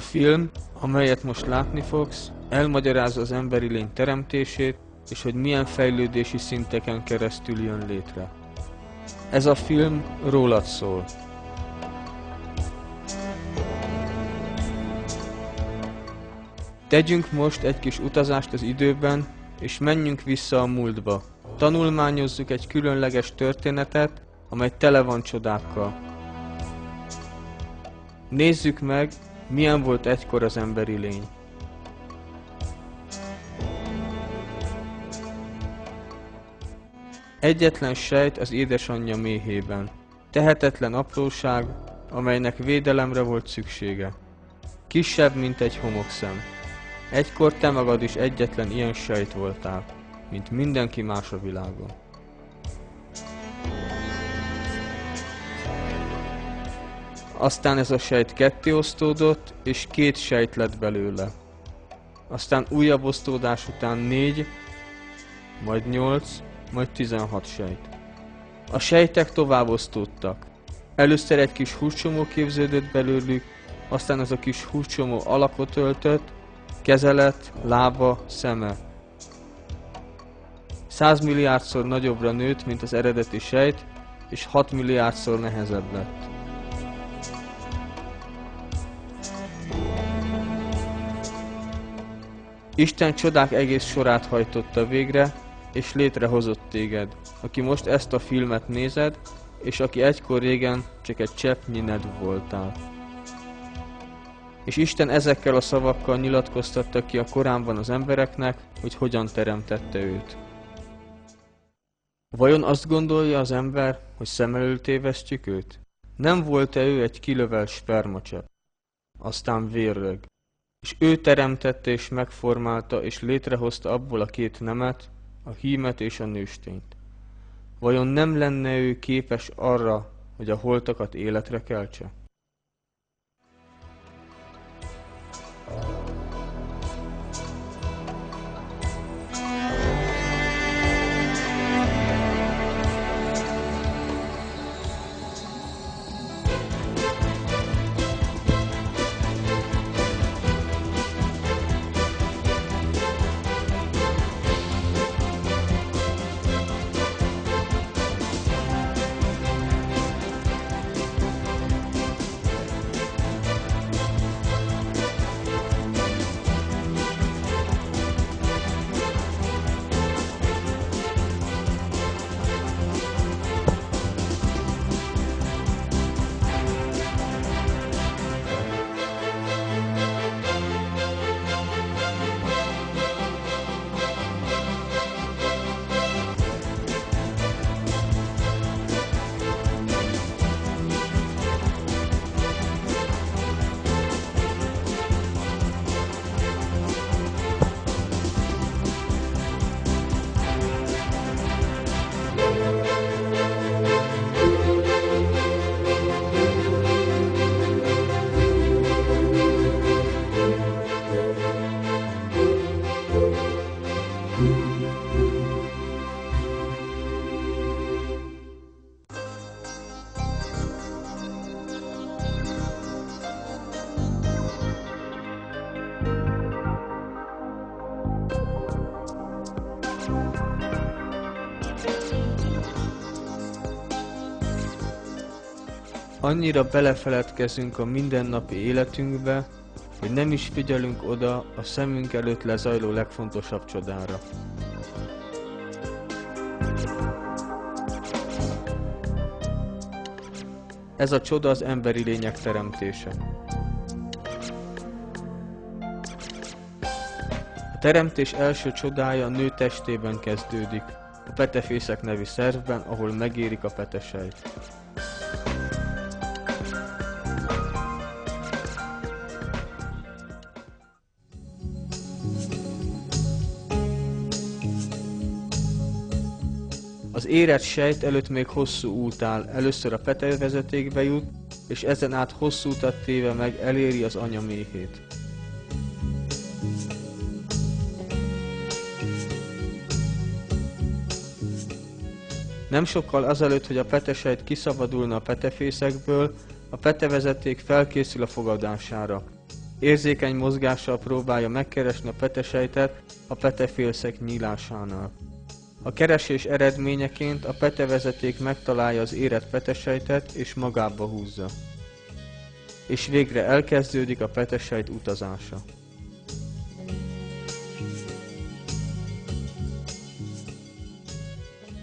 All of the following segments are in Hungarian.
A film, amelyet most látni fogsz, elmagyarázza az emberi lény teremtését, és hogy milyen fejlődési szinteken keresztül jön létre. Ez a film rólad szól. Tegyünk most egy kis utazást az időben, és menjünk vissza a múltba. Tanulmányozzuk egy különleges történetet, amely tele van csodákkal. Nézzük meg, milyen volt egykor az emberi lény. Egyetlen sejt az édesanyja méhében. Tehetetlen apróság, amelynek védelemre volt szüksége. Kisebb, mint egy homokszem. Egykor te magad is egyetlen ilyen sejt voltál, mint mindenki más a világon. Aztán ez a sejt kettéosztódott, és 2 sejt lett belőle. Aztán újabb osztódás után 4, majd 8, majd 16 sejt. A sejtek tovább osztódtak. Először egy kis húscsomó képződött belőlük, aztán az a kis húscsomó alakot öltött, keze lett, lába, szeme. 100 milliárdszor nagyobbra nőtt, mint az eredeti sejt, és 6 milliárdszor nehezebb lett. Isten csodák egész sorát hajtotta végre, és létrehozott téged, aki most ezt a filmet nézed, és aki egykor régen csak egy cseppnyi nedv voltál. És Isten ezekkel a szavakkal nyilatkoztatta ki a Koránban az embereknek, hogy hogyan teremtette őt. Vajon azt gondolja az ember, hogy szem elől tévesztjük őt? Nem volt-e ő egy kilövelt spermacsepp, aztán vérrög, és ő teremtette és megformálta és létrehozta abból a 2 nemet, a hímet és a nőstényt. Vajon nem lenne ő képes arra, hogy a holtakat életre keltse? Annyira belefeledkezünk a mindennapi életünkbe, hogy nem is figyelünk oda a szemünk előtt lezajló legfontosabb csodára. Ez a csoda az emberi lények teremtése. A teremtés első csodája a nő testében kezdődik, a petefészek nevű szervben, ahol megérik a petesejt. Az érett sejt előtt még hosszú út áll, először a petevezetékbe jut, és ezen át hosszú utat téve meg eléri az anya méhét. Nem sokkal azelőtt, hogy a petesejt kiszabadulna a petefészekből, a petevezeték felkészül a fogadására. Érzékeny mozgással próbálja megkeresni a petesejtet a petefélszeg nyílásánál. A keresés eredményeként a petevezeték megtalálja az érett petesejtet és magába húzza. És végre elkezdődik a petesejt utazása.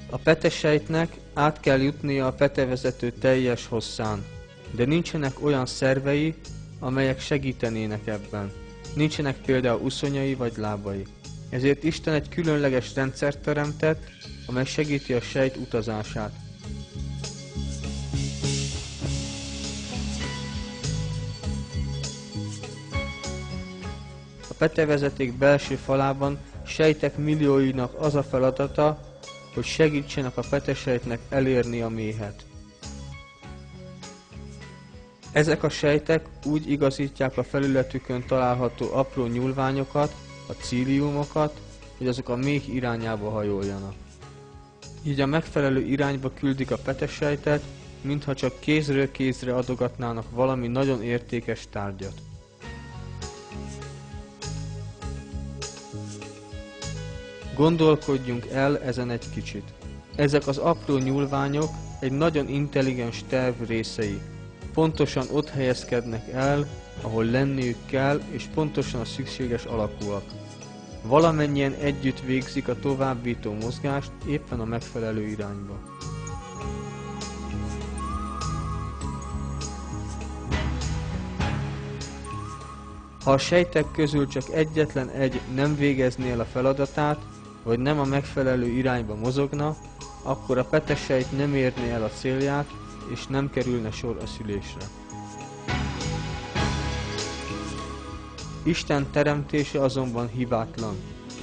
A petesejtnek át kell jutnia a petevezető teljes hosszán, de nincsenek olyan szervei, amelyek segítenének ebben. Nincsenek például uszonyai vagy lábai. Ezért Isten egy különleges rendszert teremtett, amely segíti a sejt utazását. A petevezeték belső falában sejtek millióinak az a feladata, hogy segítsenek a petesejtnek elérni a méhet. Ezek a sejtek úgy igazítják a felületükön található apró nyúlványokat, a cíliumokat, hogy azok a méh irányába hajoljanak. Így a megfelelő irányba küldik a petesejtet, mintha csak kézről kézre adogatnának valami nagyon értékes tárgyat. Gondolkodjunk el ezen egy kicsit. Ezek az apró nyúlványok egy nagyon intelligens terv részei. Pontosan ott helyezkednek el, ahol lenniük kell, és pontosan a szükséges alakúak. Valamennyien együtt végzik a továbbvitó mozgást éppen a megfelelő irányba. Ha a sejtek közül csak egyetlen egy nem végezné el a feladatát, vagy nem a megfelelő irányba mozogna, akkor a petesejt nem érné el a célját, és nem kerülne sor a szülésre. Isten teremtése azonban hibátlan,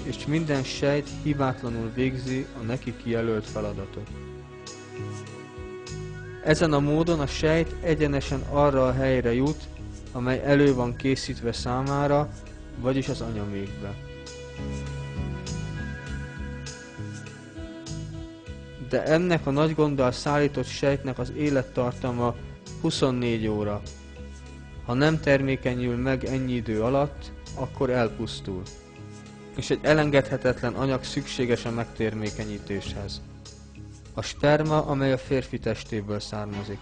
és minden sejt hibátlanul végzi a neki kijelölt feladatot. Ezen a módon a sejt egyenesen arra a helyre jut, amely elő van készítve számára, vagyis az anyamékbe. De ennek a nagy gonddal szállított sejtnek az élettartama 24 óra. Ha nem termékenyül meg ennyi idő alatt, akkor elpusztul. És egy elengedhetetlen anyag szükséges a megtermékenyítéshez. A sperma, amely a férfi testéből származik.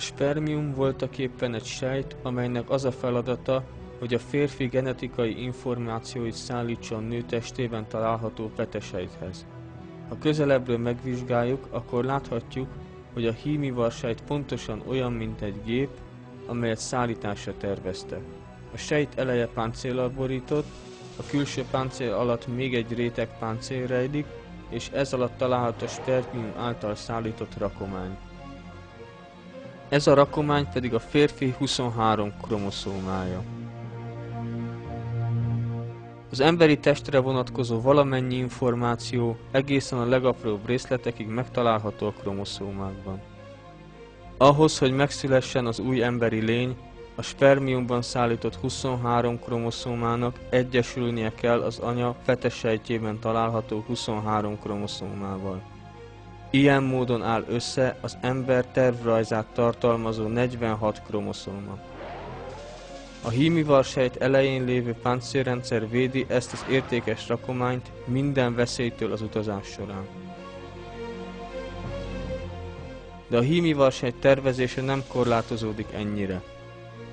A spermium voltaképpen egy sejt, amelynek az a feladata, hogy a férfi genetikai információit szállítsa a nő testében található petesejthez. Ha közelebbről megvizsgáljuk, akkor láthatjuk, hogy a hímivarsejt pontosan olyan, mint egy gép, amelyet szállításra terveztek. A sejt eleje páncéllal borított, a külső páncél alatt még egy réteg páncél rejlik, és ez alatt található a spermium által szállított rakomány. Ez a rakomány pedig a férfi 23 kromoszómája. Az emberi testre vonatkozó valamennyi információ egészen a legapróbb részletekig megtalálható a kromoszómákban. Ahhoz, hogy megszülessen az új emberi lény, a spermiumban szállított 23 kromoszómának egyesülnie kell az anya petesejtjében található 23 kromoszómával. Ilyen módon áll össze az ember tervrajzát tartalmazó 46 kromoszóma. A hímivarsejt elején lévő páncélrendszer védi ezt az értékes rakományt minden veszélytől az utazás során. De a hímivarsejt tervezése nem korlátozódik ennyire.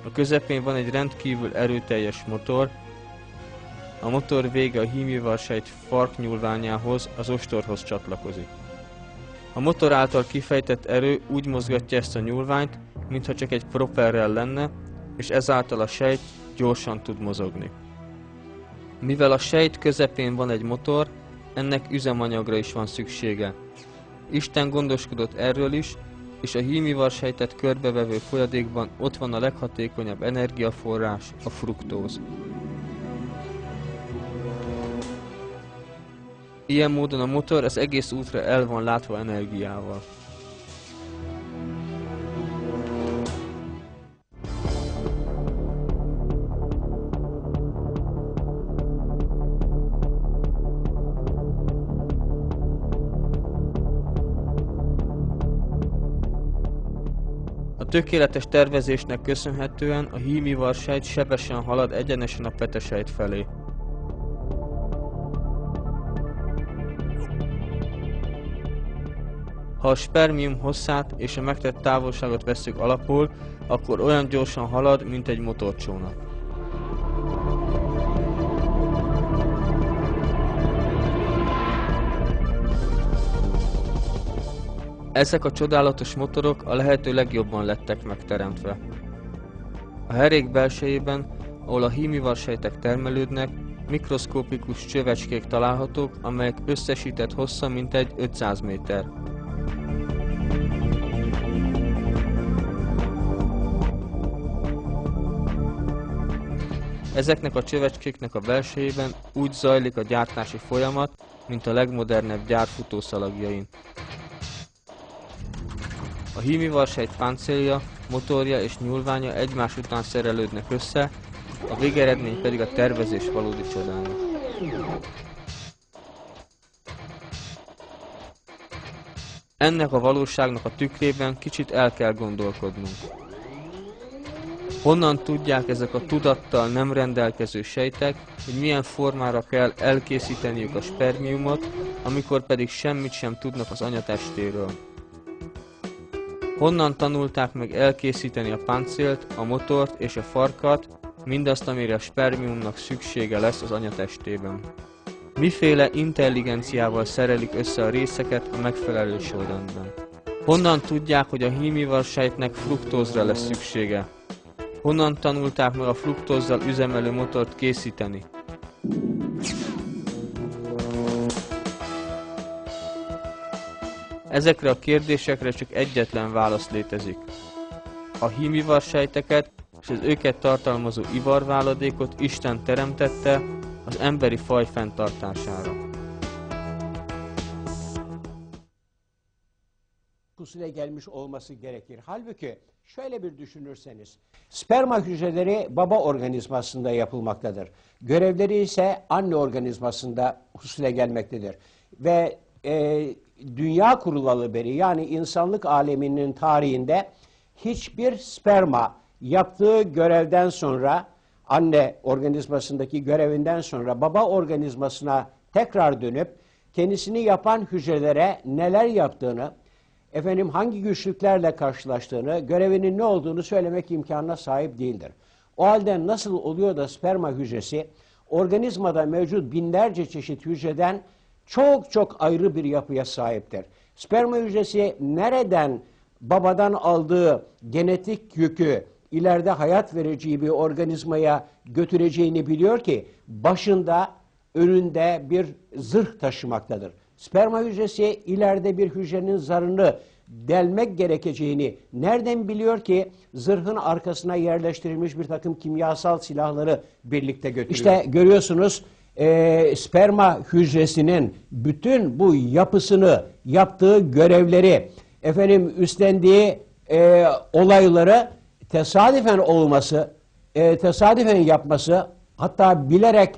A közepén van egy rendkívül erőteljes motor, a motor vége a hímivarsejt farknyúlványához, az ostorhoz csatlakozik. A motor által kifejtett erő úgy mozgatja ezt a nyúlványt, mintha csak egy propellrel lenne, és ezáltal a sejt gyorsan tud mozogni. Mivel a sejt közepén van egy motor, ennek üzemanyagra is van szüksége. Isten gondoskodott erről is, és a hímivarsejtet körbevevő folyadékban ott van a leghatékonyabb energiaforrás, a fruktóz. Ilyen módon a motor az egész útra el van látva energiával. tökéletes tervezésnek köszönhetően a hímivarsejt sebesen halad egyenesen a petesejt felé. Ha a spermium hosszát és a megtett távolságot vesszük alapul, akkor olyan gyorsan halad, mint egy motorcsónak. Ezek a csodálatos motorok a lehető legjobban lettek megteremtve. A herék belsejében, ahol a hímivarsejtek termelődnek, mikroszkopikus csövecskék találhatók, amelyek összesített hossza mintegy 500 méter. Ezeknek a csövecskéknek a belsejében úgy zajlik a gyártási folyamat, mint a legmodernebb gyár futószalagjain. A hímivarsejt páncélja, motorja és nyúlványa egymás után szerelődnek össze, a végeredmény pedig a tervezés valódi csodája. Ennek a valóságnak a tükrében kicsit el kell gondolkodnunk. Honnan tudják ezek a tudattal nem rendelkező sejtek, hogy milyen formára kell elkészíteniük a spermiumot, amikor pedig semmit sem tudnak az anyatestéről? Honnan tanulták meg elkészíteni a páncélt, a motort és a farkat, mindazt, amire a spermiumnak szüksége lesz az anyatestében? Miféle intelligenciával szerelik össze a részeket a megfelelő sorrendben? Honnan tudják, hogy a hímivarsejtnek fruktózra lesz szüksége? Honnan tanulták meg a fruktózzal üzemelő motort készíteni? Ezekre a kérdésekre csak egyetlen válasz létezik. A hímivarsejteket és az őket tartalmazó ivarváladékot Isten teremtette az emberi faj fenntartására. Pusule gelmiş olması gerekir. Halbuki şöyle bir düşünürseniz, sperma hücreleri baba organizmasında yapılmaktadır. Görevleri ise anne organizmasında husule gelmektedir. Ve dünya kurulalı beri, yani insanlık aleminin tarihinde hiçbir sperma yaptığı görevden sonra, anne organizmasındaki görevinden sonra baba organizmasına tekrar dönüp kendisini yapan hücrelere neler yaptığını, hangi güçlüklerle karşılaştığını, görevinin ne olduğunu söylemek imkanına sahip değildir. O halde nasıl oluyor da sperma hücresi organizmada mevcut binlerce çeşit hücreden çok çok ayrı bir yapıya sahiptir? Sperma hücresi nereden babadan aldığı genetik yükü ileride hayat vereceği bir organizmaya götüreceğini biliyor ki başında, önünde bir zırh taşımaktadır. Sperma hücresi ileride bir hücrenin zarını delmek gerekeceğini nereden biliyor ki zırhın arkasına yerleştirilmiş bir takım kimyasal silahları birlikte götürüyor? İşte görüyorsunuz, sperma hücresinin bütün bu yapısını, yaptığı görevleri, üstlendiği olayları tesadüfen olması, tesadüfen yapması, hatta bilerek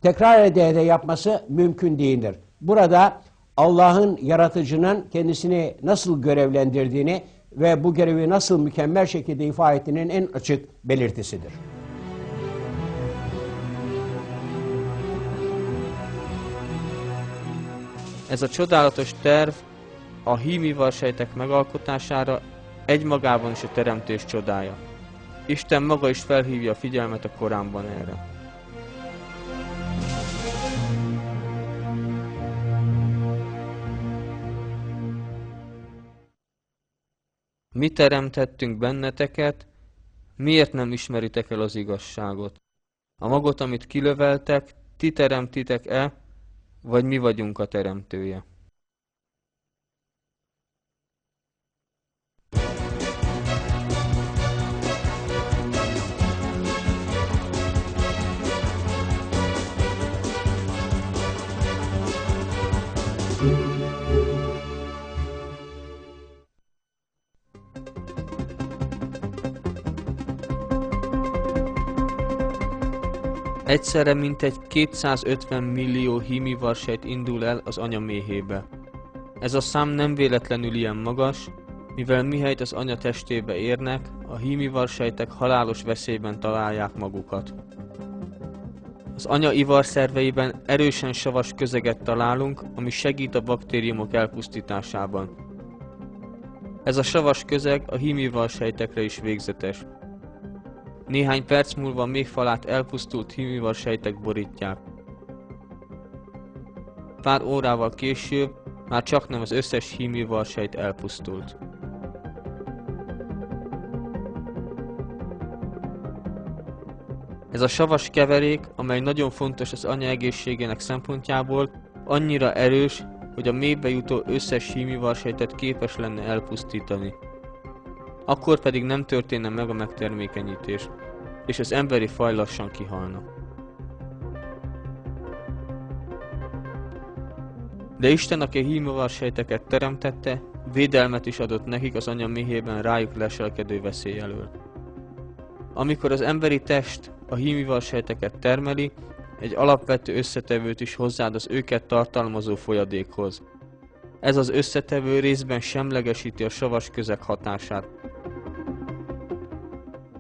tekrar ede yapması mümkün değildir. Burada Allah'ın, yaratıcının kendisini nasıl görevlendirdiğini ve bu görevi nasıl mükemmel şekilde ifade ettiğinin en açık belirtisidir. Ez a csodálatos terv a hímivarsejtek megalkotására egymagában is a teremtés csodája. Isten maga is felhívja a figyelmet a Koránban erre. Mi teremtettünk benneteket, miért nem ismeritek el az igazságot? A magot, amit kilöveltek, ti teremtitek-e, vagy mi vagyunk a teremtője? Egyszerre mintegy 250 millió hímivarsejt indul el az anya méhébe. Ez a szám nem véletlenül ilyen magas, mivel mihelyt az anya testébe érnek, a hímivarsejtek halálos veszélyben találják magukat. Az anya ivarszerveiben erősen savas közeget találunk, ami segít a baktériumok elpusztításában. Ez a savas közeg a hímivarsejtekre is végzetes. Néhány perc múlva még falát elpusztult hímivarsejtek borítják. Pár órával később már csaknem az összes hímivarsejt elpusztult. Ez a savas keverék, amely nagyon fontos az anya egészségének szempontjából, annyira erős, hogy a mélybe jutó összes hímivarsejtet képes lenne elpusztítani. Akkor pedig nem történne meg a megtermékenyítés, és az emberi faj lassan kihalna. De Isten, aki a hímivarsejteket teremtette, védelmet is adott nekik az anya méhében rájuk leselkedő veszély elől. Amikor az emberi test a hímivarsejteket termeli, egy alapvető összetevőt is hozzáad az őket tartalmazó folyadékhoz. Ez az összetevő részben semlegesíti a savas közeg hatását.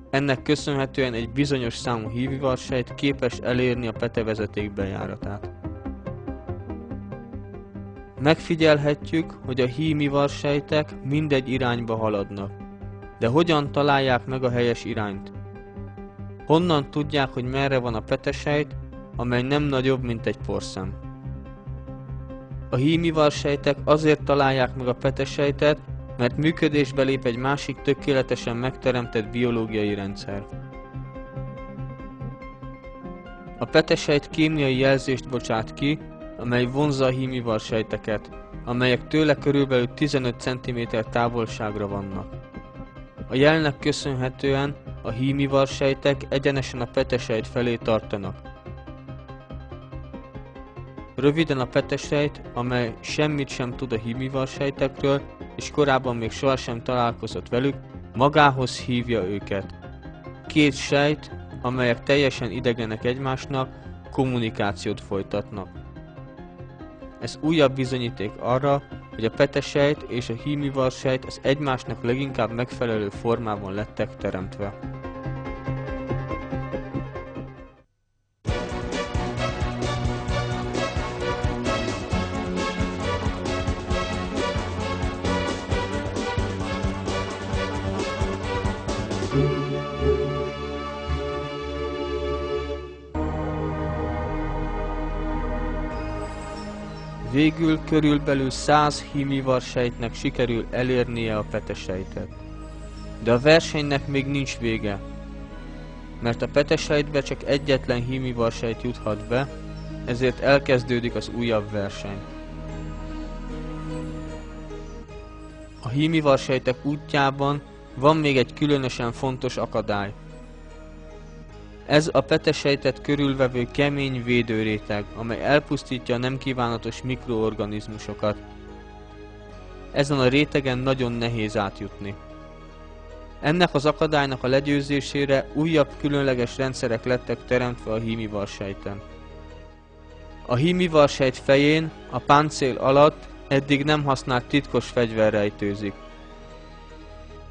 Ennek köszönhetően egy bizonyos számú hímivarsejt képes elérni a petevezeték bejáratát. Megfigyelhetjük, hogy a hímivarsejtek mindegy irányba haladnak. De hogyan találják meg a helyes irányt? Honnan tudják, hogy merre van a petesejt, amely nem nagyobb, mint egy porszem? A hímivarsejtek azért találják meg a petesejtet, mert működésbe lép egy másik tökéletesen megteremtett biológiai rendszer. A petesejt kémiai jelzést bocsát ki, amely vonzza a hímivarsejteket, amelyek tőle körülbelül 15 cm távolságra vannak. A jelnek köszönhetően a hímivarsejtek egyenesen a petesejt felé tartanak. Röviden a petesejt, amely semmit sem tud a hímivarsejtekről, és korábban még sohasem találkozott velük, magához hívja őket. Két sejt, amelyek teljesen idegenek egymásnak, kommunikációt folytatnak. Ez újabb bizonyíték arra, hogy a petesejt és a hímivarsejt az egymásnak leginkább megfelelő formában lettek teremtve. Végül körülbelül 100 hímivarsejtnek sikerül elérnie a petesejtet. De a versenynek még nincs vége, mert a petesejtbe csak egyetlen hímivarsejt juthat be, ezért elkezdődik az újabb verseny. A hímivarsejtek útjában van még egy különösen fontos akadály. Ez a petesejtet körülvevő kemény védőréteg, amely elpusztítja a nem kívánatos mikroorganizmusokat. Ezen a rétegen nagyon nehéz átjutni. Ennek az akadálynak a legyőzésére újabb különleges rendszerek lettek teremtve a hímivarsejten. A hímivarsejt fején, a páncél alatt eddig nem használt titkos fegyver rejtőzik.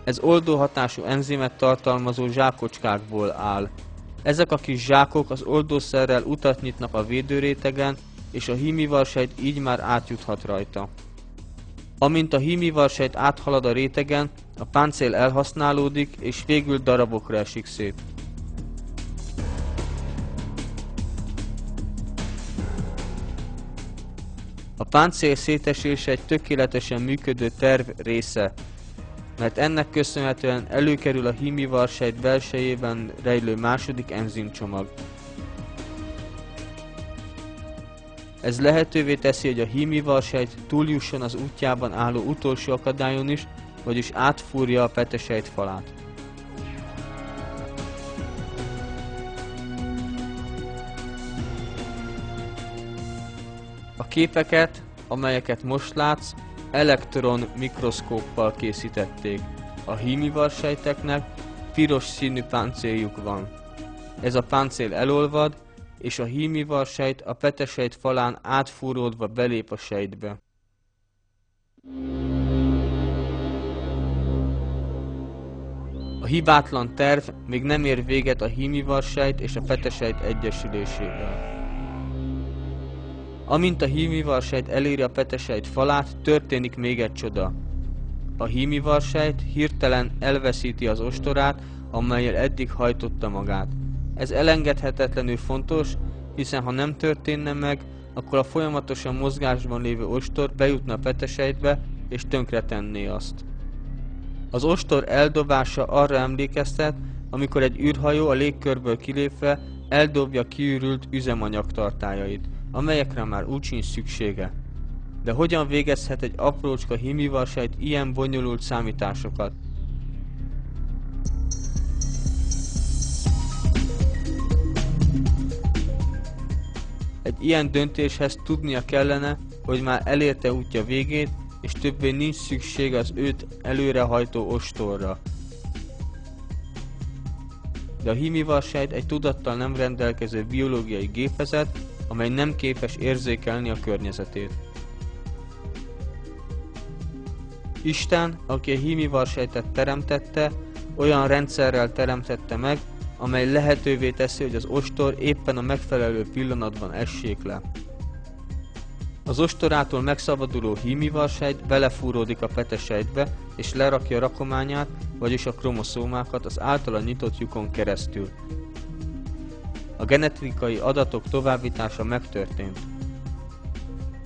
Ez oldóhatású enzimet tartalmazó zsákocskákból áll. Ezek a kis zsákok az oldószerrel utat nyitnak a védőrétegen, és a hímivarsejt így már átjuthat rajta. Amint a hímivarsejt áthalad a rétegen, a páncél elhasználódik, és végül darabokra esik szét. A páncél szétesése egy tökéletesen működő terv része, mert ennek köszönhetően előkerül a hímivarsejt belsejében rejlő második enzimcsomag. Ez lehetővé teszi, hogy a hímivarsejt túljusson az útjában álló utolsó akadályon is, vagyis átfúrja a petesejt falát. A képeket, amelyeket most látsz, elektron mikroszkóppal készítették. A hímivarsejteknek piros színű páncéljuk van. Ez a páncél elolvad, és a hímivarsejt a petesejt falán átfúródva belép a sejtbe. hibátlan terv még nem ér véget a hímivarsejt és a petesejt egyesülésével. Amint a hímivarsejt eléri a petesejt falát, történik még egy csoda. A hímivarsejt hirtelen elveszíti az ostorát, amellyel eddig hajtotta magát. Ez elengedhetetlenül fontos, hiszen ha nem történne meg, akkor a folyamatosan mozgásban lévő ostor bejutna a petesejtbe és tönkretenné azt. Az ostor eldobása arra emlékeztet, amikor egy űrhajó a légkörből kilépve eldobja kiürült üzemanyagtartályait, amelyekre már úgy sincs szüksége. De hogyan végezhet egy aprócska hímivarsejt ilyen bonyolult számításokat? Egy ilyen döntéshez tudnia kellene, hogy már elérte útja végét, és többé nincs szükség az őt előrehajtó ostorra. De a hímivarsejt egy tudattal nem rendelkező biológiai gépezet, amely nem képes érzékelni a környezetét. Isten, aki a hímivarsejtet teremtette, olyan rendszerrel teremtette meg, amely lehetővé teszi, hogy az ostor éppen a megfelelő pillanatban essék le. Az ostorától megszabaduló hímivarsejt belefúródik a petesejtbe, és lerakja rakományát, vagyis a kromoszómákat az általa nyitott lyukon keresztül. A genetikai adatok továbbítása megtörtént.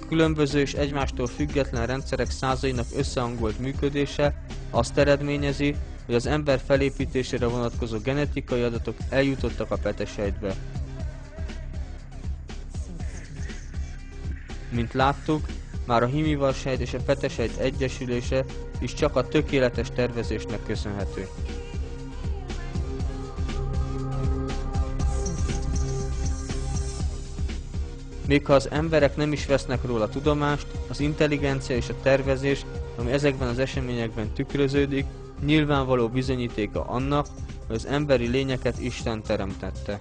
Különböző és egymástól független rendszerek százainak összehangolt működése azt eredményezi, hogy az ember felépítésére vonatkozó genetikai adatok eljutottak a petesejtbe. Mint láttuk, már a hímivarsejt és a petesejt egyesülése is csak a tökéletes tervezésnek köszönhető. Még ha az emberek nem is vesznek róla tudomást, az intelligencia és a tervezés, ami ezekben az eseményekben tükröződik, nyilvánvaló bizonyítéka annak, hogy az emberi lényeket Isten teremtette.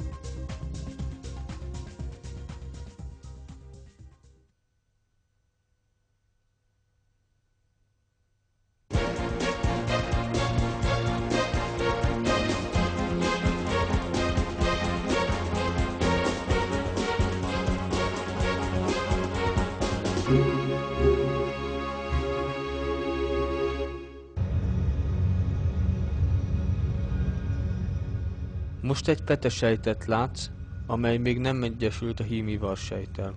Most egy petesejtet látsz, amely még nem egyesült a hímivarsejttel.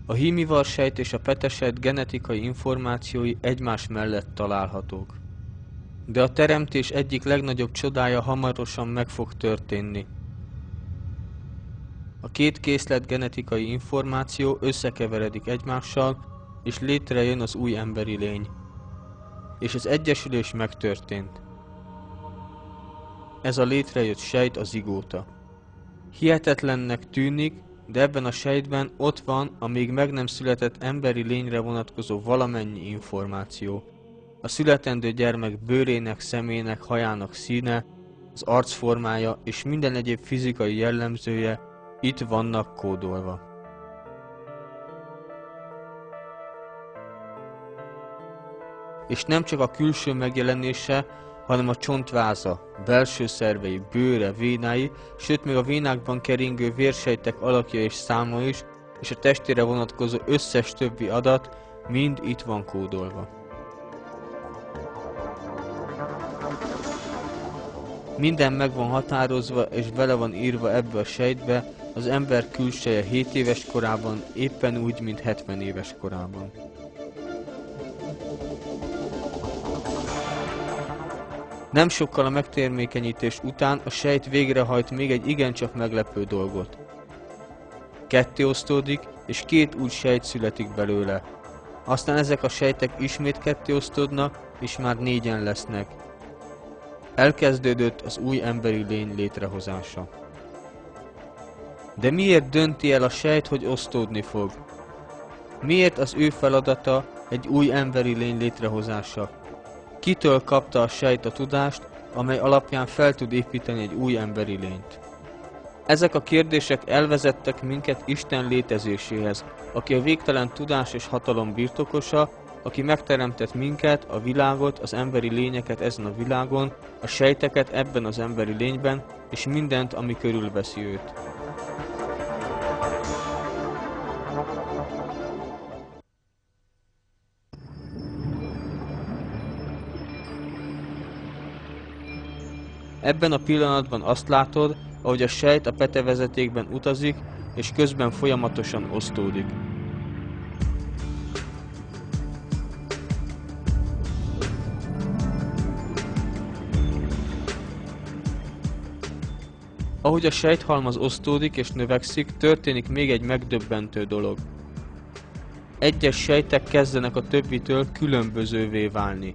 A hímivarsejt és a petesejt genetikai információi egymás mellett találhatók. De a teremtés egyik legnagyobb csodája hamarosan meg fog történni. A két készlet genetikai információ összekeveredik egymással, és létrejön az új emberi lény. És az egyesülés megtörtént. Ez a létrejött sejt a zigóta. Hihetetlennek tűnik, de ebben a sejtben ott van a még meg nem született emberi lényre vonatkozó valamennyi információ. A születendő gyermek bőrének, szemének, hajának színe, az arcformája és minden egyéb fizikai jellemzője itt vannak kódolva. És nem csak a külső megjelenése, hanem a csontváza, belső szervei, bőre, vénái, sőt még a vénákban keringő vérsejtek alakja és száma is, és a testére vonatkozó összes többi adat mind itt van kódolva. Minden meg van határozva és bele van írva ebbe a sejtbe az ember külseje 7 éves korában, éppen úgy, mint 70 éves korában. Nem sokkal a megtermékenyítés után a sejt végrehajt még egy igencsak meglepő dolgot. Kettéosztódik, és 2 új sejt születik belőle. Aztán ezek a sejtek ismét kettéosztódnak, és már 4-en lesznek. Elkezdődött az új emberi lény létrehozása. De miért dönti el a sejt, hogy osztódni fog? Miért az ő feladata egy új emberi lény létrehozása? Kitől kapta a sejt a tudást, amely alapján fel tud építeni egy új emberi lényt? Ezek a kérdések elvezettek minket Isten létezéséhez, aki a végtelen tudás és hatalom birtokosa, aki megteremtett minket, a világot, az emberi lényeket ezen a világon, a sejteket ebben az emberi lényben, és mindent, ami körülveszi őt. Ebben a pillanatban azt látod, ahogy a sejt a petevezetékben utazik, és közben folyamatosan osztódik. Ahogy a sejthalmaz osztódik és növekszik, történik még egy megdöbbentő dolog. Egyes sejtek kezdenek a többitől különbözővé válni.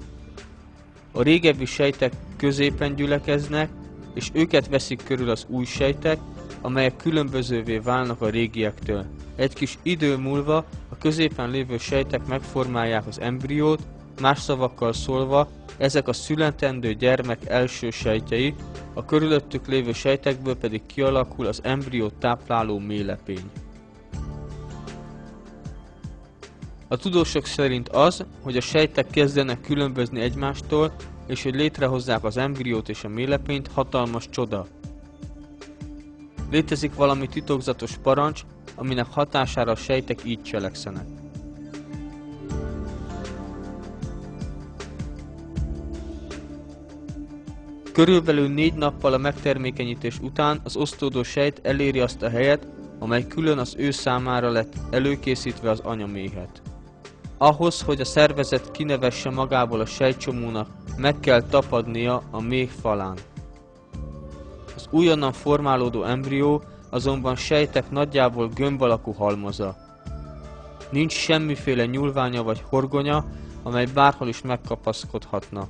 A régebbi sejtek középen gyülekeznek, és őket veszik körül az új sejtek, amelyek különbözővé válnak a régiektől. Egy kis idő múlva a középen lévő sejtek megformálják az embriót, más szavakkal szólva, ezek a születendő gyermek első sejtjei, a körülöttük lévő sejtekből pedig kialakul az embriót tápláló méhlepény. A tudósok szerint az, hogy a sejtek kezdenek különbözni egymástól, és hogy létrehozzák az embriót és a méhlepényt, hatalmas csoda. Létezik valami titokzatos parancs, aminek hatására a sejtek így cselekszenek. Körülbelül 4 nappal a megtermékenyítés után az osztódó sejt eléri azt a helyet, amely külön az ő számára lett előkészítve az anyaméhet. Ahhoz, hogy a szervezet kinevesse magából a sejtcsomónak, meg kell tapadnia a méh falán. Az újonnan formálódó embrió azonban sejtek nagyjából gömb alakú halmaza. Nincs semmiféle nyúlványa vagy horgonya, amely bárhol is megkapaszkodhatna.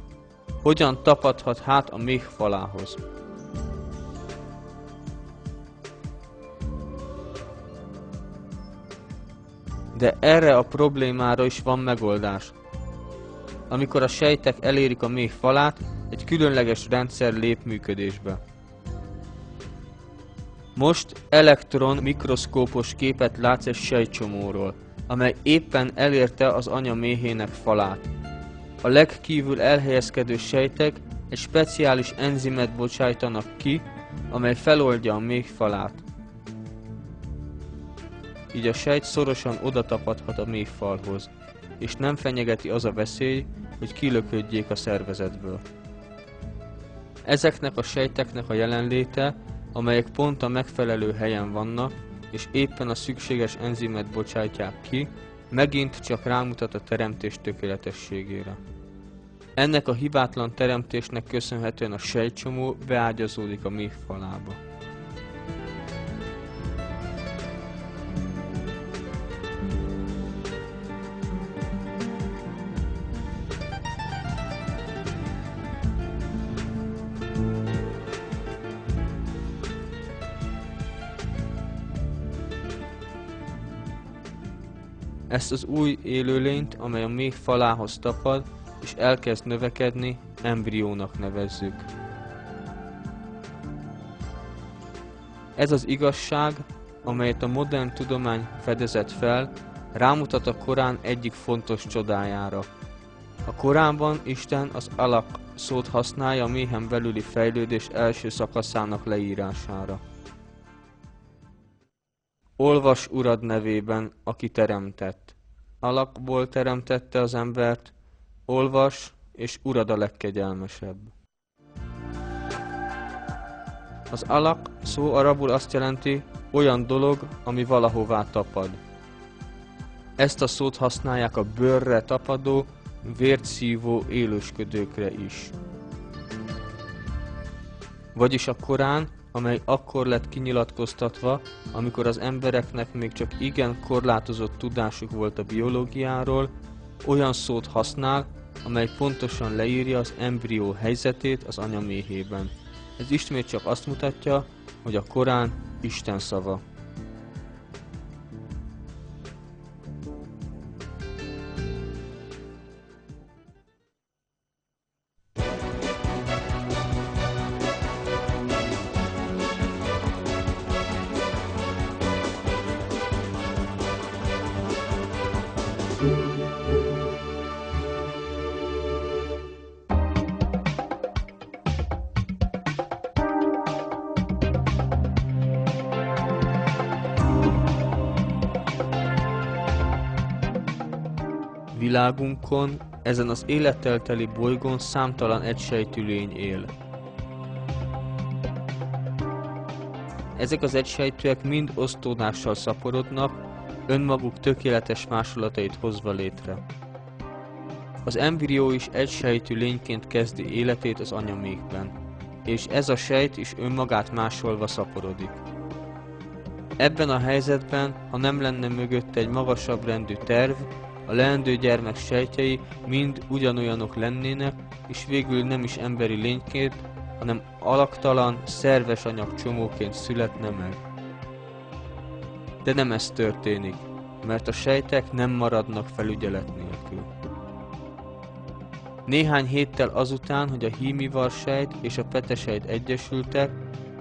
Hogyan tapadhat hát a méh falához? De erre a problémára is van megoldás. Amikor a sejtek elérik a méh falát, egy különleges rendszer lép működésbe. Most elektron mikroszkópos képet látsz egy sejtcsomóról, amely éppen elérte az anya méhének falát. A legkívül elhelyezkedő sejtek egy speciális enzimet bocsájtanak ki, amely feloldja a méh falát. Így a sejt szorosan odatapadhat a méh falhoz, és nem fenyegeti az a veszély, hogy kilöködjék a szervezetből. Ezeknek a sejteknek a jelenléte, amelyek pont a megfelelő helyen vannak, és éppen a szükséges enzimet bocsátják ki, megint csak rámutat a teremtés tökéletességére. Ennek a hibátlan teremtésnek köszönhetően a sejtcsomó beágyazódik a méh falába. Ezt az új élőlényt, amely a méh falához tapad, és elkezd növekedni, embriónak nevezzük. Ez az igazság, amelyet a modern tudomány fedezett fel, rámutat a Korán egyik fontos csodájára. A Koránban Isten az alaq szót használja a méhen belüli fejlődés első szakaszának leírására. Olvas Urad nevében, aki teremtett. Alakból teremtette az embert, olvas, és Urad a legkegyelmesebb. Az alaq szó arabul azt jelenti, olyan dolog, ami valahová tapad. Ezt a szót használják a bőrre tapadó, vért szívó élősködőkre is. Vagyis a Korán, amely akkor lett kinyilatkoztatva, amikor az embereknek még csak igen korlátozott tudásuk volt a biológiáról, olyan szót használ, amely pontosan leírja az embrió helyzetét az anya méhében. Ez ismét csak azt mutatja, hogy a Korán Isten szava. világunkon, ezen az élettel teli bolygón számtalan egysejtű lény él. Ezek az egysejtűek mind osztódással szaporodnak, önmaguk tökéletes másolatait hozva létre. Az embrió is egysejtű lényként kezdi életét az anyamékben, és ez a sejt is önmagát másolva szaporodik. Ebben a helyzetben, ha nem lenne mögött egy magasabb rendű terv, a leendő gyermek sejtjei mind ugyanolyanok lennének, és végül nem is emberi lényként, hanem alaktalan, szerves anyag csomóként születne meg. De nem ez történik, mert a sejtek nem maradnak felügyelet nélkül. Néhány héttel azután, hogy a hímivarsejt és a petesejt egyesültek,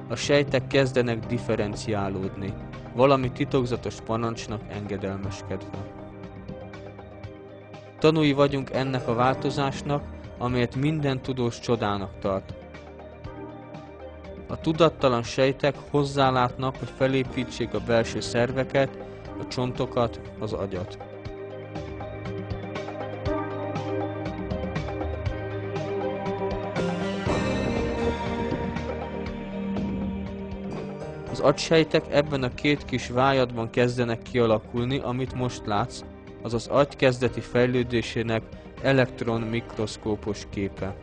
a sejtek kezdenek differenciálódni, valami titokzatos parancsnak engedelmeskedve. Tanúi vagyunk ennek a változásnak, amelyet minden tudós csodának tart. A tudattalan sejtek hozzálátnak, hogy felépítsék a belső szerveket, a csontokat, az agyat. Az agysejtek ebben a két kis vályadban kezdenek kialakulni, amit most látsz, az az agy kezdeti fejlődésének elektron mikroszkópos képe.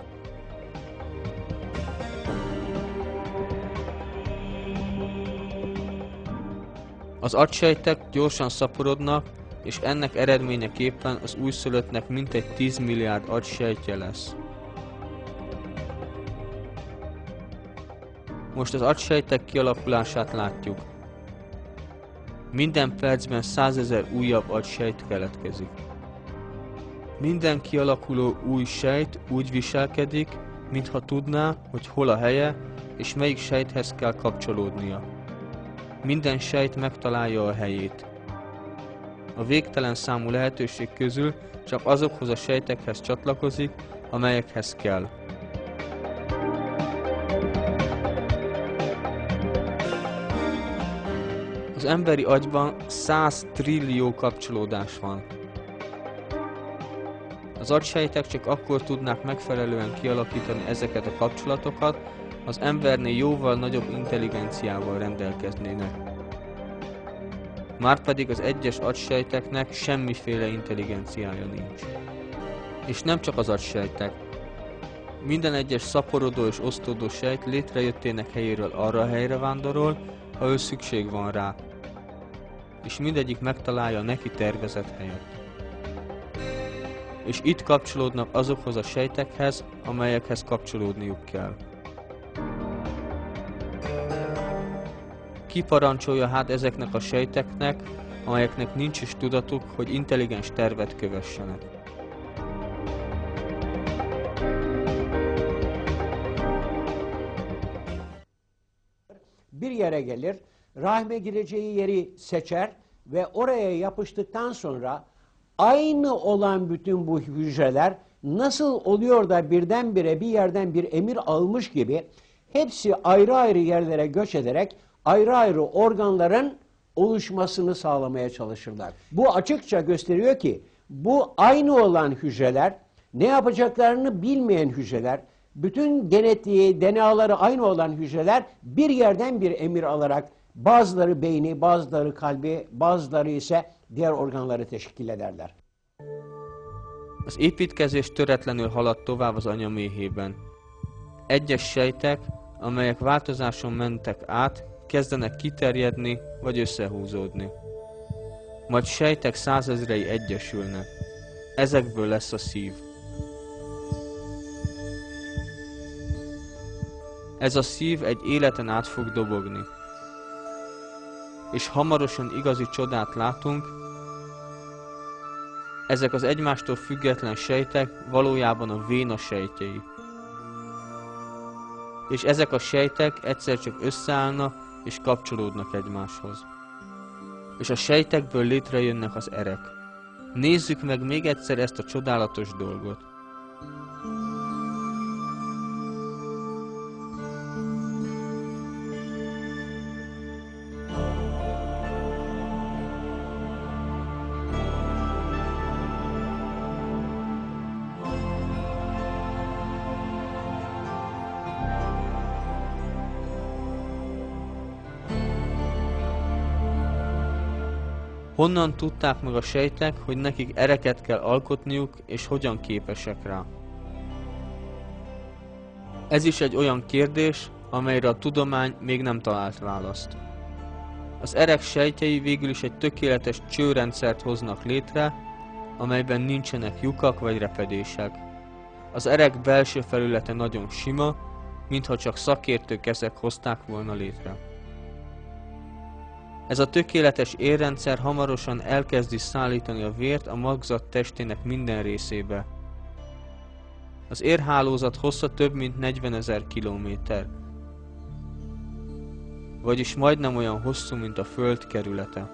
Az agysejtek gyorsan szaporodnak, és ennek eredményeképpen az újszülöttnek mintegy 10 milliárd agysejtje lesz. Most az agysejtek kialakulását látjuk. Minden percben 100 000 újabb agysejt keletkezik. Minden kialakuló új sejt úgy viselkedik, mintha tudná, hogy hol a helye, és melyik sejthez kell kapcsolódnia. Minden sejt megtalálja a helyét. A végtelen számú lehetőség közül csak azokhoz a sejtekhez csatlakozik, amelyekhez kell. Az emberi agyban 100 trillió kapcsolódás van. Az agysejtek csak akkor tudnák megfelelően kialakítani ezeket a kapcsolatokat, az embernél jóval nagyobb intelligenciával rendelkeznének. Márpedig az egyes agysejteknek semmiféle intelligenciája nincs. És nem csak az agysejtek. Minden egyes szaporodó és osztódó sejt létrejöttének helyéről arra a helyre vándorol, ha ő szükség van rá, és mindegyik megtalálja a neki tervezett helyet. És itt kapcsolódnak azokhoz a sejtekhez, amelyekhez kapcsolódniuk kell. Ki parancsolja hát ezeknek a sejteknek, amelyeknek nincs is tudatuk, hogy intelligens tervet kövessenek? Bir yere gelir, rahme gireceği yeri seçer ve oraya yapıştıktan sonra aynı olan bütün bu hücreler nasıl oluyor da birdenbire bir yerden bir emir almış gibi hepsi ayrı ayrı yerlere göç ederek ayrı ayrı organların oluşmasını sağlamaya çalışırlar. Bu açıkça gösteriyor ki bu aynı olan hücreler, ne yapacaklarını bilmeyen hücreler, bütün genetiği, DNA'ları aynı olan hücreler bir yerden bir emir alarak bazıları beyni, bazıları kalbi, bazıları ise diğer organları teşkil ederler. Az építkezés töretlenül haladt tovább az anya méhében. Egyes sejtek, amelyek változáson mentek át, kezdenek kiterjedni vagy összehúzódni. Majd sejtek százezrei egyesülnek. Ezekből lesz a szív. Ez a szív egy életen át fog dobogni. És hamarosan igazi csodát látunk, ezek az egymástól független sejtek valójában a véna sejtjei. És ezek a sejtek egyszer csak összeállnak és kapcsolódnak egymáshoz. És a sejtekből létrejönnek az erek. Nézzük meg még egyszer ezt a csodálatos dolgot. Honnan tudták meg a sejtek, hogy nekik ereket kell alkotniuk, és hogyan képesek rá? Ez is egy olyan kérdés, amelyre a tudomány még nem talált választ. Az erek sejtjei végül is egy tökéletes csőrendszert hoznak létre, amelyben nincsenek lyukak vagy repedések. Az erek belső felülete nagyon sima, mintha csak szakértő kezek hozták volna létre. Ez a tökéletes érrendszer hamarosan elkezdi szállítani a vért a magzat testének minden részébe. Az érhálózat hossza több mint 40 000 kilométer, vagyis majdnem olyan hosszú, mint a Föld kerülete.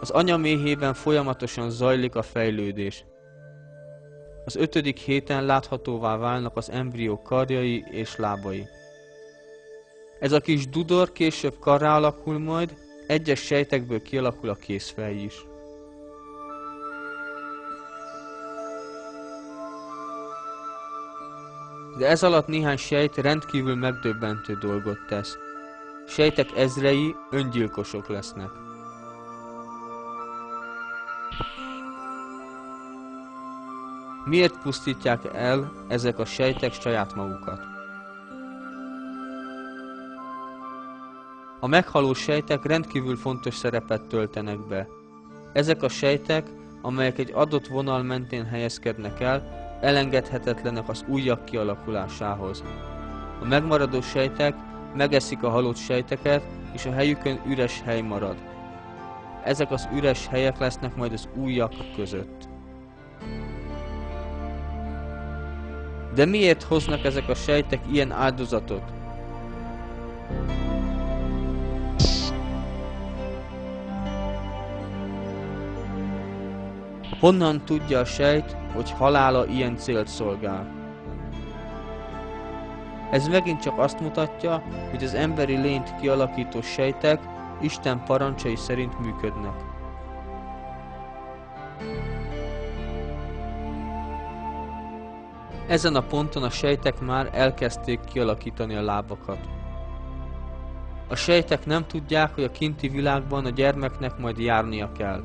Az anya méhében folyamatosan zajlik a fejlődés. Az 5. héten láthatóvá válnak az embrió karjai és lábai. Ez a kis dudor később karrá alakul majd, egyes sejtekből kialakul a kézfej is. De ez alatt néhány sejt rendkívül megdöbbentő dolgot tesz. Sejtek ezrei öngyilkosok lesznek. Miért pusztítják el ezek a sejtek saját magukat? A meghaló sejtek rendkívül fontos szerepet töltenek be. Ezek a sejtek, amelyek egy adott vonal mentén helyezkednek el, elengedhetetlenek az ujjak kialakulásához. A megmaradó sejtek megeszik a halott sejteket, és a helyükön üres hely marad. Ezek az üres helyek lesznek majd az ujjak között. De miért hoznak ezek a sejtek ilyen áldozatot? Honnan tudja a sejt, hogy halála ilyen célt szolgál? Ez megint csak azt mutatja, hogy az emberi lényt kialakító sejtek Isten parancsai szerint működnek. Ezen a ponton a sejtek már elkezdték kialakítani a lábakat. A sejtek nem tudják, hogy a kinti világban a gyermeknek majd járnia kell.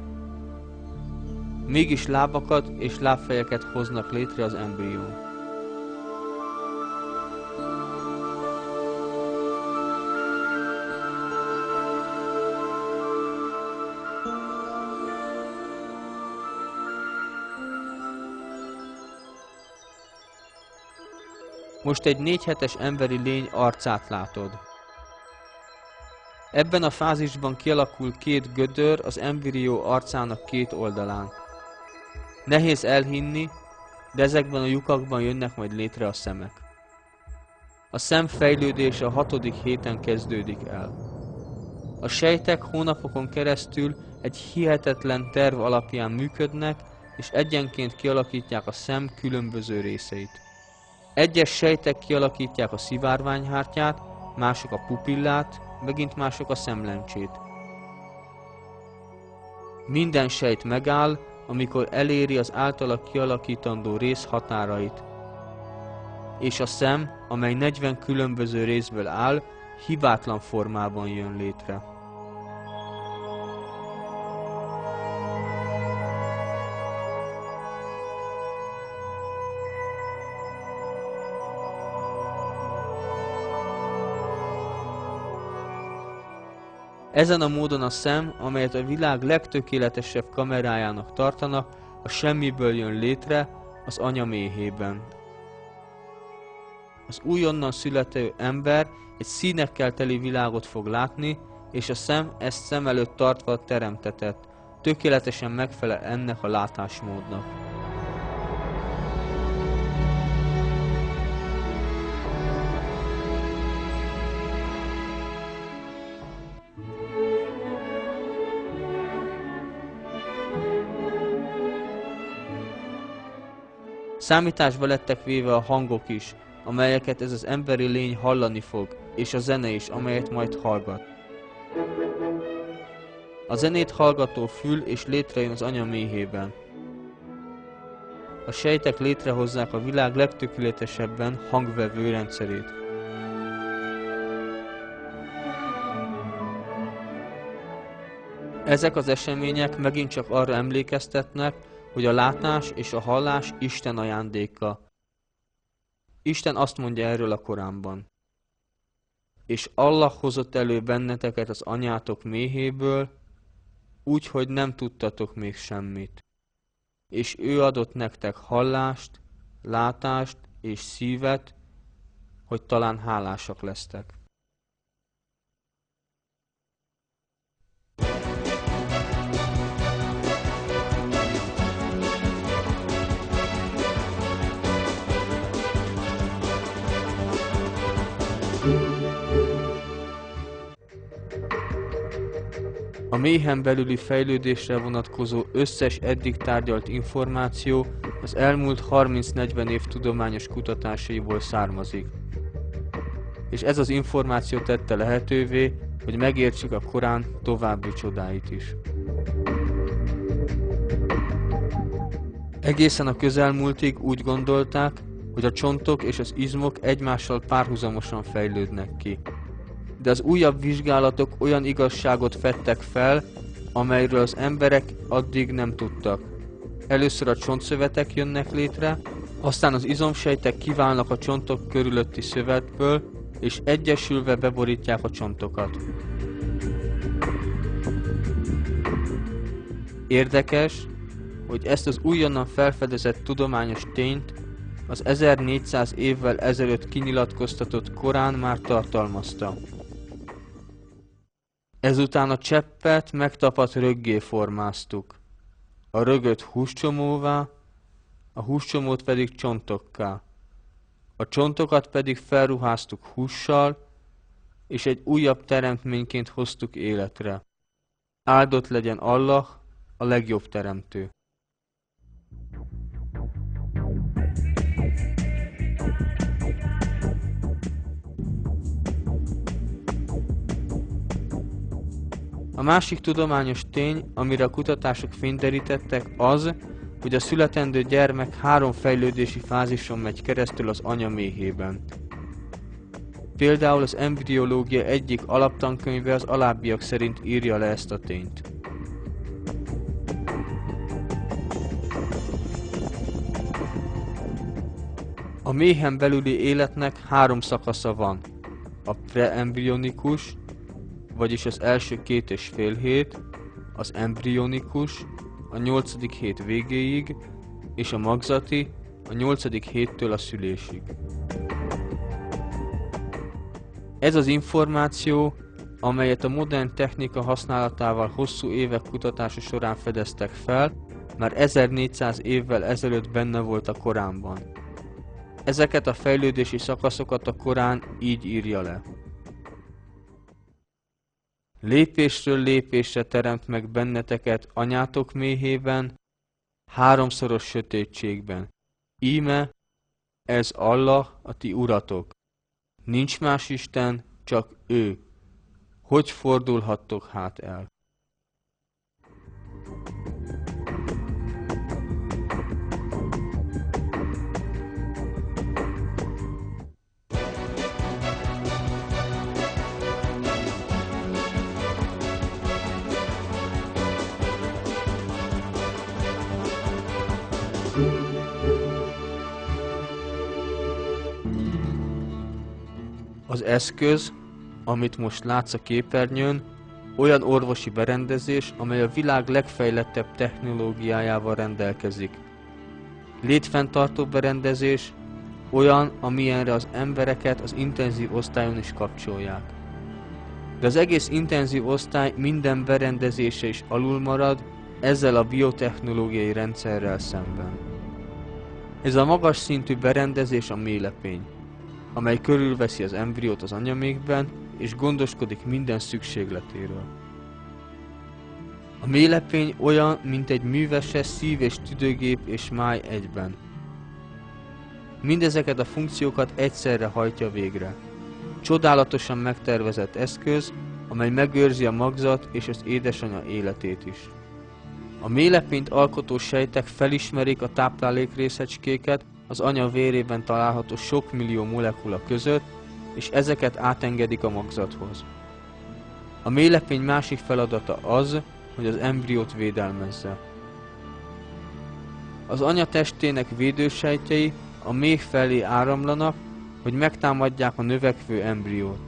Mégis lábakat és lábfejeket hoznak létre az embrión. Most egy 4 hetes emberi lény arcát látod. Ebben a fázisban kialakul 2 gödör az embrió arcának 2 oldalán. Nehéz elhinni, de ezekben a lyukakban jönnek majd létre a szemek. A szem fejlődése a 6. héten kezdődik el. A sejtek hónapokon keresztül egy hihetetlen terv alapján működnek, és egyenként kialakítják a szem különböző részeit. Egyes sejtek kialakítják a szivárványhártyát, mások a pupillát, megint mások a szemlencsét. Minden sejt megáll, amikor eléri az általa kialakítandó rész határait. És a szem, amely 40 különböző részből áll, hibátlan formában jön létre. Ezen a módon a szem, amelyet a világ legtökéletesebb kamerájának tartanak, a semmiből jön létre az anya méhében. Az újonnan születő ember egy színekkel teli világot fog látni, és a szem ezt szem előtt tartva teremtetett, tökéletesen megfelel ennek a látásmódnak. Számításba lettek véve a hangok is, amelyeket ez az emberi lény hallani fog, és a zene is, amelyet majd hallgat. A zenét hallgató fül és létrejön az anya méhében. A sejtek létrehozzák a világ legtökéletesebben hangvevő rendszerét. Ezek az események megint csak arra emlékeztetnek, hogy a látás és a hallás Isten ajándéka. Isten azt mondja erről a Koránban. És Allah hozott elő benneteket az anyátok méhéből, úgy, hogy nem tudtatok még semmit. És ő adott nektek hallást, látást és szívet, hogy talán hálásak lesztek. A méhen belüli fejlődésre vonatkozó összes eddig tárgyalt információ az elmúlt 30-40 év tudományos kutatásaiból származik. És ez az információ tette lehetővé, hogy megértsük a Korán további csodáit is. Egészen a közelmúltig úgy gondolták, hogy a csontok és az izmok egymással párhuzamosan fejlődnek ki. De az újabb vizsgálatok olyan igazságot fedtek fel, amelyről az emberek addig nem tudtak. Először a csontszövetek jönnek létre, aztán az izomsejtek kiválnak a csontok körülötti szövetből, és egyesülve beborítják a csontokat. Érdekes, hogy ezt az újonnan felfedezett tudományos tényt az 1400 évvel ezelőtt kinyilatkoztatott Korán már tartalmazta. Ezután a cseppet megtapadt röggé formáztuk, a rögöt húscsomóvá, a húscsomót pedig csontokká, a csontokat pedig felruháztuk hússal, és egy újabb teremtményként hoztuk életre. Áldott legyen Allah, a legjobb teremtő. A másik tudományos tény, amire a kutatások fényderítettek, az, hogy a születendő gyermek 3 fejlődési fázison megy keresztül az anya méhében. Például az embriológia egyik alaptankönyve az alábbiak szerint írja le ezt a tényt. A méhen belüli életnek 3 szakasza van. A preembrionikus, vagyis az első 2,5 hét, az embrionikus, a 8. hét végéig, és a magzati, a 8. héttől a szülésig. Ez az információ, amelyet a modern technika használatával hosszú évek kutatása során fedeztek fel, már 1400 évvel ezelőtt benne volt a Koránban. Ezeket a fejlődési szakaszokat a Korán így írja le. Lépésről lépésre teremt meg benneteket anyátok méhében, 3-szoros sötétségben. Íme, ez Allah, a ti uratok. Nincs más Isten, csak ő. Hogy fordulhattok hát el? Az eszköz, amit most látsz a képernyőn, olyan orvosi berendezés, amely a világ legfejlettebb technológiájával rendelkezik. Létfenntartó berendezés, olyan, amilyenre az embereket az intenzív osztályon is kapcsolják. De az egész intenzív osztály minden berendezése is alul marad ezzel a biotechnológiai rendszerrel szemben. Ez a magas szintű berendezés a méhlepény, amely körülveszi az embriót az anyaméhben, és gondoskodik minden szükségletéről. A méhlepény olyan, mint egy műveses szív- és tüdőgép és máj egyben. Mindezeket a funkciókat egyszerre hajtja végre. Csodálatosan megtervezett eszköz, amely megőrzi a magzat és az édesanyja életét is. A méhlepényt alkotó sejtek felismerik a táplálékrészecskéket az anya vérében található sok millió molekula között, és ezeket átengedik a magzathoz. A méhlepény másik feladata az, hogy az embriót védelmezze. Az anya testének védősejtjei a méh felé áramlanak, hogy megtámadják a növekvő embriót.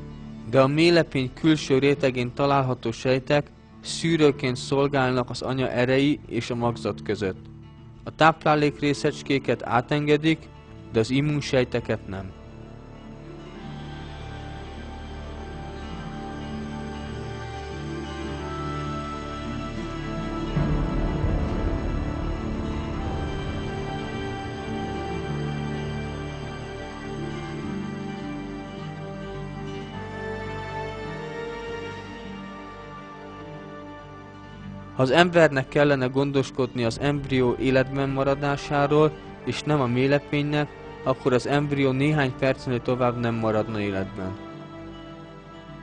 De a méhlepény külső rétegén található sejtek szűrőként szolgálnak az anya erei és a magzat között. A táplálék részecskéket átengedik, de az immunsejteket nem. Ha az embernek kellene gondoskodni az embrió életben maradásáról, és nem a méhlepénynek, akkor az embrió néhány percnél tovább nem maradna életben.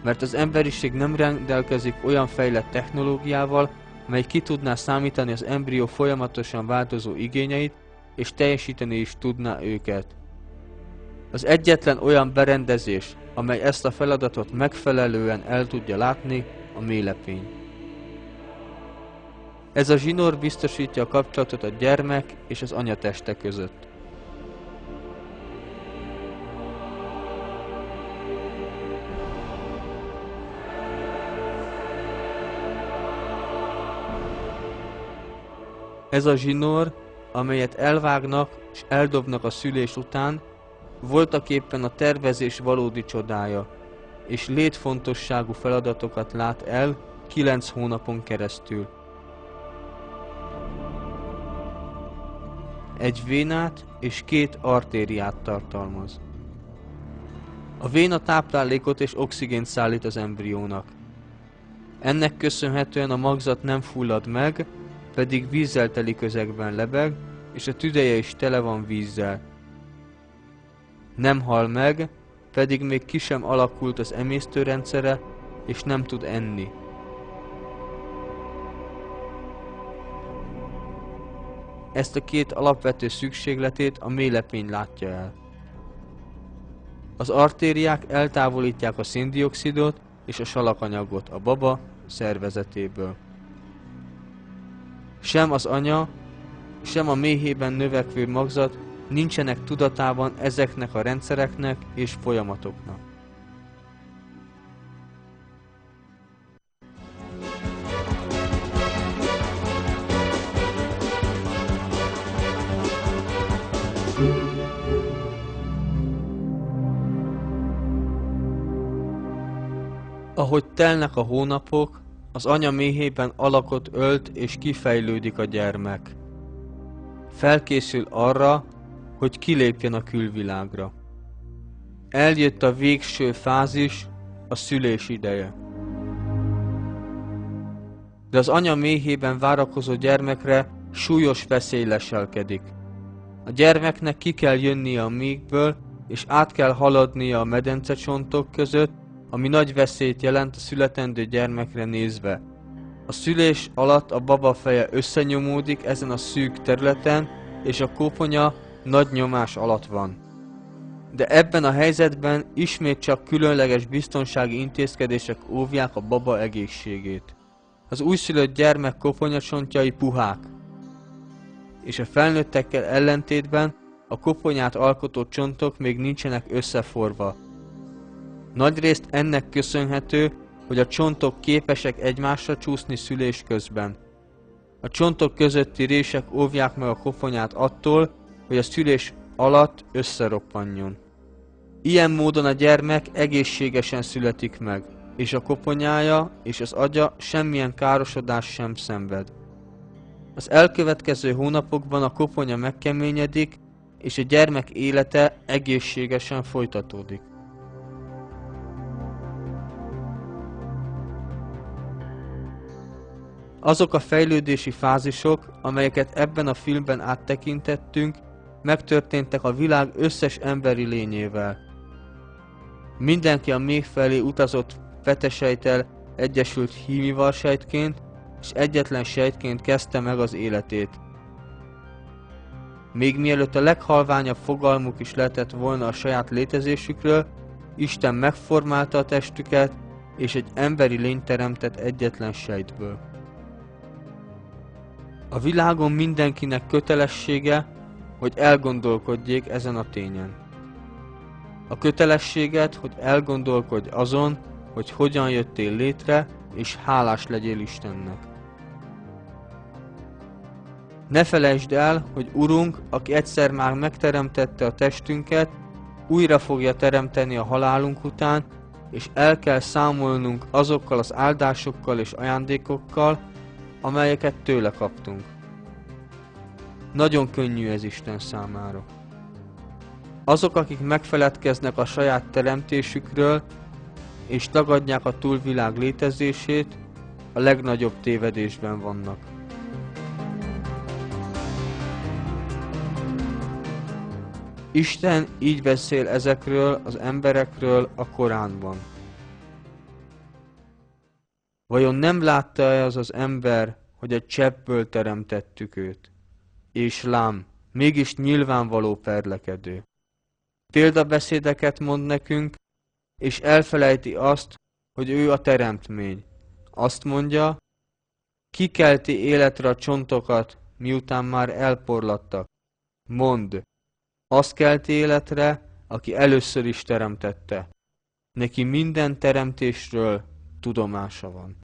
Mert az emberiség nem rendelkezik olyan fejlett technológiával, mely ki tudná számítani az embrió folyamatosan változó igényeit, és teljesíteni is tudná őket. Az egyetlen olyan berendezés, amely ezt a feladatot megfelelően el tudja látni, a méhlepény. Ez a zsinór biztosítja a kapcsolatot a gyermek és az anya teste között. Ez a zsinór, amelyet elvágnak és eldobnak a szülés után, voltaképpen a tervezés valódi csodája, és létfontosságú feladatokat lát el 9 hónapon keresztül. Egy vénát és 2 artériát tartalmaz. A véna táplálékot és oxigént szállít az embriónak. Ennek köszönhetően a magzat nem fullad meg, pedig vízzel teli közegben lebeg, és a tüdeje is tele van vízzel. Nem hal meg, pedig még ki sem alakult az emésztőrendszere, és nem tud enni. Ezt a 2 alapvető szükségletét a méhlepény látja el. Az artériák eltávolítják a széndioxidot és a salakanyagot a baba szervezetéből. Sem az anya, sem a méhében növekvő magzat nincsenek tudatában ezeknek a rendszereknek és folyamatoknak. Ahogy telnek a hónapok, az anya méhében alakot ölt és kifejlődik a gyermek. Felkészül arra, hogy kilépjen a külvilágra. Eljött a végső fázis, a szülés ideje. De az anya méhében várakozó gyermekre súlyos veszély leselkedik. A gyermeknek ki kell jönnie a méhből, és át kell haladnia a medencecsontok között, ami nagy veszélyt jelent a születendő gyermekre nézve. A szülés alatt a baba feje összenyomódik ezen a szűk területen, és a koponya nagy nyomás alatt van. De ebben a helyzetben ismét csak különleges biztonsági intézkedések óvják a baba egészségét. Az újszülött gyermek koponyacsontjai puhák, és a felnőttekkel ellentétben a koponyát alkotó csontok még nincsenek összeforva. Nagyrészt ennek köszönhető, hogy a csontok képesek egymásra csúszni szülés közben. A csontok közötti rések óvják meg a koponyát attól, hogy a szülés alatt összeroppanjon. Ilyen módon a gyermek egészségesen születik meg, és a koponyája és az agya semmilyen károsodást sem szenved. Az elkövetkező hónapokban a koponya megkeményedik, és a gyermek élete egészségesen folytatódik. Azok a fejlődési fázisok, amelyeket ebben a filmben áttekintettünk, megtörténtek a világ összes emberi lényével. Mindenki a méh felé utazott petesejttel egyesült hímivarsejtként, és egyetlen sejtként kezdte meg az életét. Még mielőtt a leghalványabb fogalmuk is lehetett volna a saját létezésükről, Isten megformálta a testüket, és egy emberi lényt teremtett egyetlen sejtből. A világon mindenkinek kötelessége, hogy elgondolkodjék ezen a tényen. A kötelességet, hogy elgondolkodj azon, hogy hogyan jöttél létre, és hálás legyél Istennek. Ne felejtsd el, hogy Urunk, aki egyszer már megteremtette a testünket, újra fogja teremteni a halálunk után, és el kell számolnunk azokkal az áldásokkal és ajándékokkal, amelyeket tőle kaptunk. Nagyon könnyű ez Isten számára. Azok, akik megfeledkeznek a saját teremtésükről, és tagadják a túlvilág létezését, a legnagyobb tévedésben vannak. Isten így beszél ezekről az emberekről a Koránban. Vajon nem látta-e az ember, hogy egy cseppből teremtettük őt? És lám, mégis nyilvánvaló perlekedő. Példabeszédeket mond nekünk, és elfelejti azt, hogy ő a teremtmény. Azt mondja, kikelti életre a csontokat, miután már elporlattak. Mondd, azt kelti életre, aki először is teremtette. Neki minden teremtésről tudomása van.